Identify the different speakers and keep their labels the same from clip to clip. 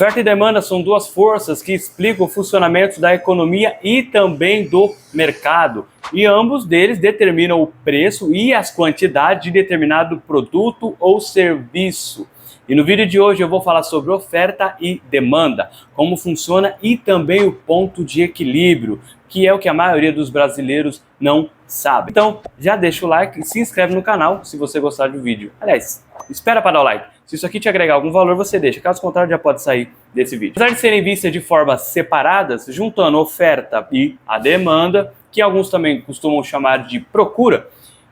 Speaker 1: Oferta e demanda são duas forças que explicam o funcionamento da economia e também do mercado. E ambos deles determinam o preço e as quantidades de determinado produto ou serviço. E no vídeo de hoje eu vou falar sobre oferta e demanda, como funciona e também o ponto de equilíbrio, que é o que a maioria dos brasileiros não sabe. Então já deixa o like e se inscreve no canal se você gostar do vídeo. Aliás, espera para dar o like. Se isso aqui te agregar algum valor, você deixa. Caso contrário, já pode sair desse vídeo. Apesar de serem vistas de formas separadas, juntando oferta e a demanda, que alguns também costumam chamar de procura,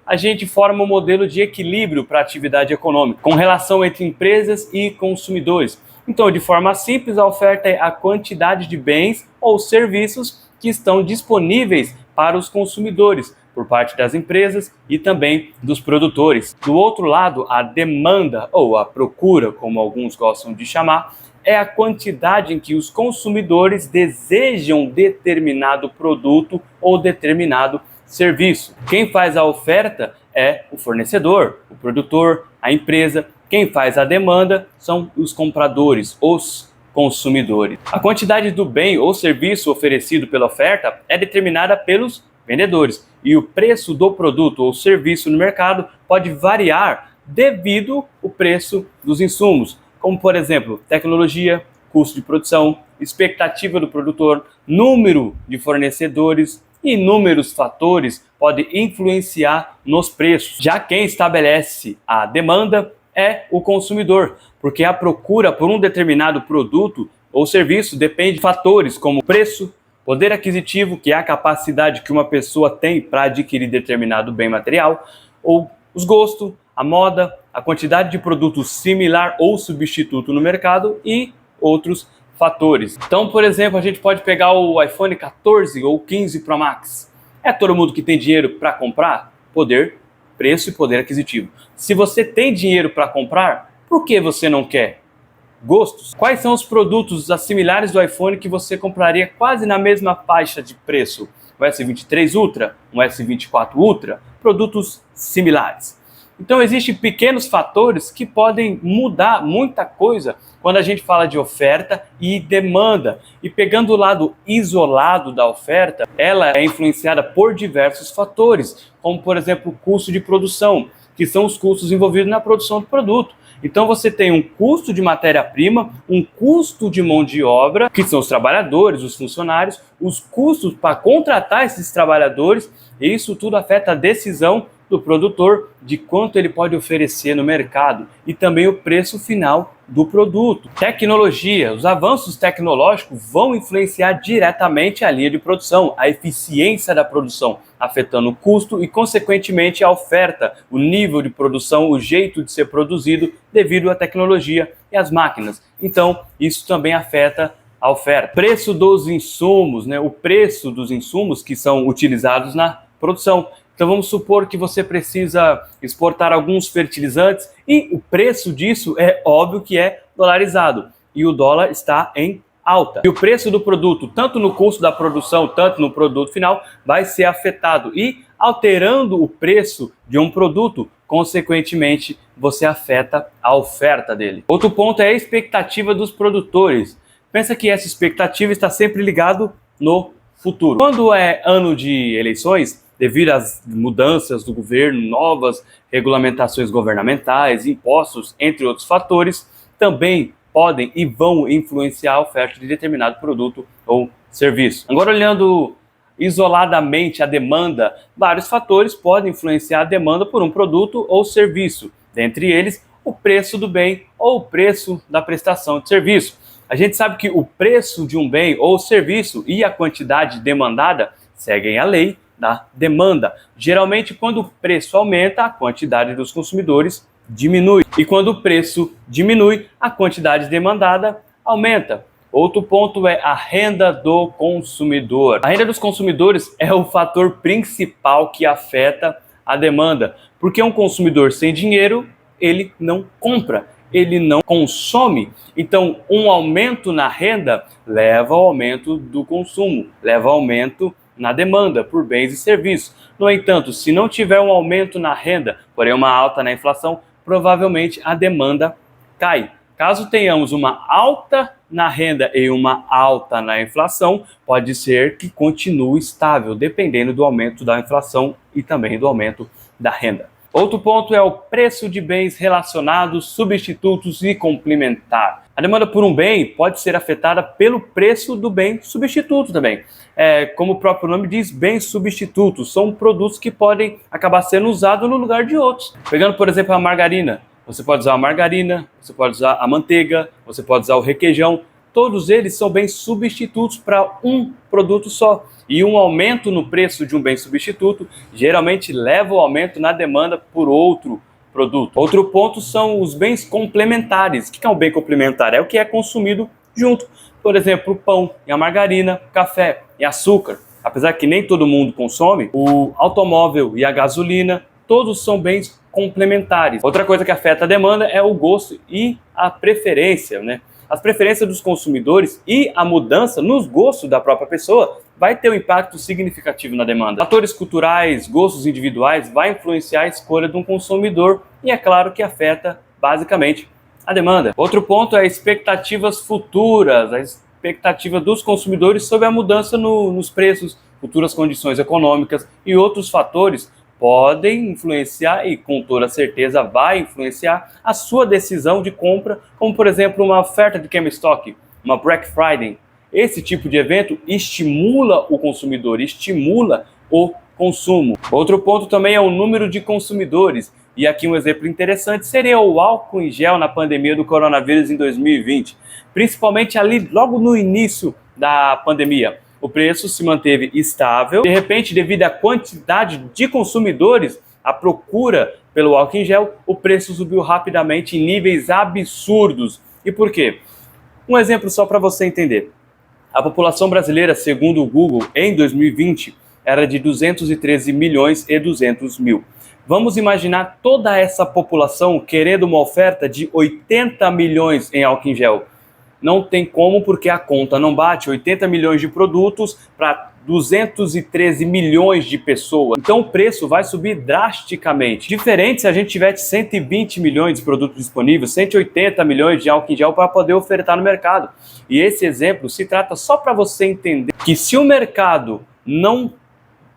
Speaker 1: a gente forma um modelo de equilíbrio para a atividade econômica, com relação entre empresas e consumidores. Então, de forma simples, a oferta é a quantidade de bens ou serviços que estão disponíveis para os consumidores, por parte das empresas e também dos produtores. Do outro lado, a demanda, ou a procura, como alguns gostam de chamar, é a quantidade em que os consumidores desejam determinado produto ou determinado serviço. Quem faz a oferta é o fornecedor, o produtor, a empresa. Quem faz a demanda são os compradores, os consumidores. A quantidade do bem ou serviço oferecido pela oferta é determinada pelos vendedores, e o preço do produto ou serviço no mercado pode variar devido ao preço dos insumos, como por exemplo, tecnologia, custo de produção, expectativa do produtor, número de fornecedores. Inúmeros fatores podem influenciar nos preços. Já quem estabelece a demanda é o consumidor, porque a procura por um determinado produto ou serviço depende de fatores como preço, poder aquisitivo, que é a capacidade que uma pessoa tem para adquirir determinado bem material, ou os gostos, a moda, a quantidade de produto similar ou substituto no mercado e outros fatores. Então, por exemplo, a gente pode pegar o iPhone 14 ou 15 Pro Max. É todo mundo que tem dinheiro para comprar? Poder, preço e poder aquisitivo. Se você tem dinheiro para comprar, por que você não quer? Gostos. Quais são os produtos similares do iPhone que você compraria quase na mesma faixa de preço? Um S23 Ultra, um S24 Ultra, produtos similares. Então existem pequenos fatores que podem mudar muita coisa quando a gente fala de oferta e demanda. E pegando o lado isolado da oferta, ela é influenciada por diversos fatores, como por exemplo o custo de produção, que são os custos envolvidos na produção do produto. Então você tem um custo de matéria-prima, um custo de mão de obra, que são os trabalhadores, os funcionários, os custos para contratar esses trabalhadores, e isso tudo afeta a decisão do produtor de quanto ele pode oferecer no mercado e também o preço final do produto. Tecnologia. Os avanços tecnológicos vão influenciar diretamente a linha de produção, a eficiência da produção, afetando o custo e, consequentemente, a oferta, o nível de produção, o jeito de ser produzido devido à tecnologia e às máquinas. Então, isso também afeta a oferta. Preço dos insumos, o preço dos insumos que são utilizados na produção. Então vamos supor que você precisa exportar alguns fertilizantes e o preço disso é óbvio que é dolarizado e o dólar está em alta. E o preço do produto, tanto no custo da produção, tanto no produto final, vai ser afetado e alterando o preço de um produto, consequentemente você afeta a oferta dele. Outro ponto é a expectativa dos produtores. Pensa que essa expectativa está sempre ligada no futuro. Quando é ano de eleições, devido às mudanças do governo, novas regulamentações governamentais, impostos, entre outros fatores, também podem e vão influenciar a oferta de determinado produto ou serviço. Agora, olhando isoladamente a demanda, vários fatores podem influenciar a demanda por um produto ou serviço, dentre eles o preço do bem ou o preço da prestação de serviço. A gente sabe que o preço de um bem ou serviço e a quantidade demandada seguem a lei da demanda. Geralmente, quando o preço aumenta, a quantidade dos consumidores diminui. E quando o preço diminui, a quantidade demandada aumenta. Outro ponto é a renda do consumidor. A renda dos consumidores é o fator principal que afeta a demanda, porque um consumidor sem dinheiro, ele não compra, ele não consome. Então, um aumento na renda leva ao aumento do consumo, leva ao aumento na demanda por bens e serviços. No entanto, se não tiver um aumento na renda, porém uma alta na inflação, provavelmente a demanda cai. Caso tenhamos uma alta na renda e uma alta na inflação, pode ser que continue estável, dependendo do aumento da inflação e também do aumento da renda. Outro ponto é o preço de bens relacionados, substitutos e complementar. A demanda por um bem pode ser afetada pelo preço do bem substituto também. Como o próprio nome diz, bens substitutos são produtos que podem acabar sendo usados no lugar de outros. Pegando, por exemplo, a margarina. Você pode usar a margarina, você pode usar a manteiga, você pode usar o requeijão. Todos eles são bens substitutos para um produto só. E um aumento no preço de um bem substituto geralmente leva ao aumento na demanda por outro produto. Outro ponto são os bens complementares. O que é um bem complementar? É o que é consumido junto. Por exemplo, o pão e a margarina, o café e açúcar. Apesar que nem todo mundo consome, o automóvel e a gasolina, todos são bens complementares. Outra coisa que afeta a demanda é o gosto e a preferência, né? As preferências dos consumidores e a mudança nos gostos da própria pessoa vai ter um impacto significativo na demanda. Fatores culturais, gostos individuais vai influenciar a escolha de um consumidor e é claro que afeta basicamente a demanda. Outro ponto é expectativas futuras, a expectativa dos consumidores sobre a mudança nos preços, futuras condições econômicas e outros fatores podem influenciar e com toda certeza vai influenciar a sua decisão de compra, como por exemplo uma oferta de GameStop, uma Black Friday. Esse tipo de evento estimula o consumidor, estimula o consumo. Outro ponto também é o número de consumidores. E aqui um exemplo interessante seria o álcool em gel na pandemia do coronavírus em 2020. Principalmente ali logo no início da pandemia. O preço se manteve estável. De repente, devido à quantidade de consumidores, a procura pelo álcool em gel, o preço subiu rapidamente em níveis absurdos. E por quê? Um exemplo só para você entender. A população brasileira, segundo o Google, em 2020, era de 213 milhões e 200 mil. Vamos imaginar toda essa população querendo uma oferta de 80 milhões em álcool em gel. Não tem como, porque a conta não bate. 80 milhões de produtos para 213 milhões de pessoas. Então o preço vai subir drasticamente. Diferente se a gente tivesse 120 milhões de produtos disponíveis, 180 milhões de álcool em gel para poder ofertar no mercado. E esse exemplo se trata só para você entender que se o mercado não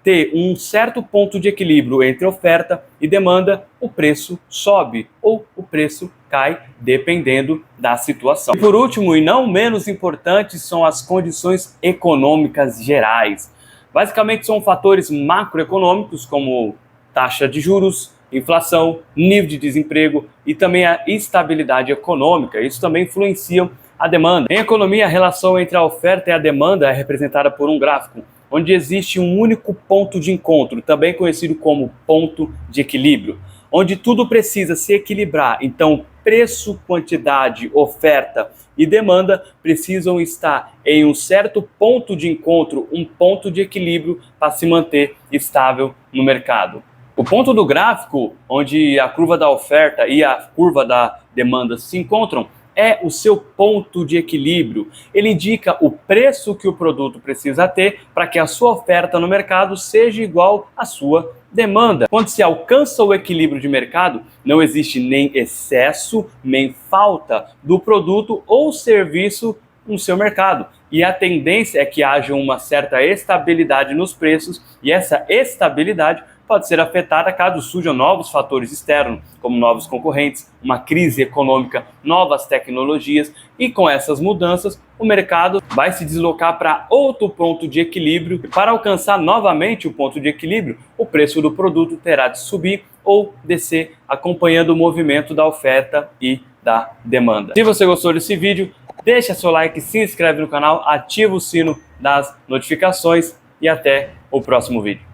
Speaker 1: ter um certo ponto de equilíbrio entre oferta e demanda, o preço sobe ou o preço cai, dependendo da situação. E por último, e não menos importante, são as condições econômicas gerais. Basicamente são fatores macroeconômicos como taxa de juros, inflação, nível de desemprego e também a estabilidade econômica. Isso também influencia a demanda. Em economia, a relação entre a oferta e a demanda é representada por um gráfico, onde existe um único ponto de encontro, também conhecido como ponto de equilíbrio, onde tudo precisa se equilibrar. Então, preço, quantidade, oferta e demanda precisam estar em um certo ponto de encontro, um ponto de equilíbrio para se manter estável no mercado. O ponto do gráfico, onde a curva da oferta e a curva da demanda se encontram, é o seu ponto de equilíbrio. Ele indica o preço que o produto precisa ter para que a sua oferta no mercado seja igual à sua demanda. Quando se alcança o equilíbrio de mercado, não existe nem excesso, nem falta do produto ou serviço no seu mercado. E a tendência é que haja uma certa estabilidade nos preços, e essa estabilidade pode ser afetada caso surjam novos fatores externos, como novos concorrentes, uma crise econômica, novas tecnologias, e com essas mudanças o mercado vai se deslocar para outro ponto de equilíbrio, e para alcançar novamente o ponto de equilíbrio, o preço do produto terá de subir ou descer, acompanhando o movimento da oferta e da demanda. Se você gostou desse vídeo, deixa seu like, se inscreve no canal, ativa o sino das notificações e até o próximo vídeo.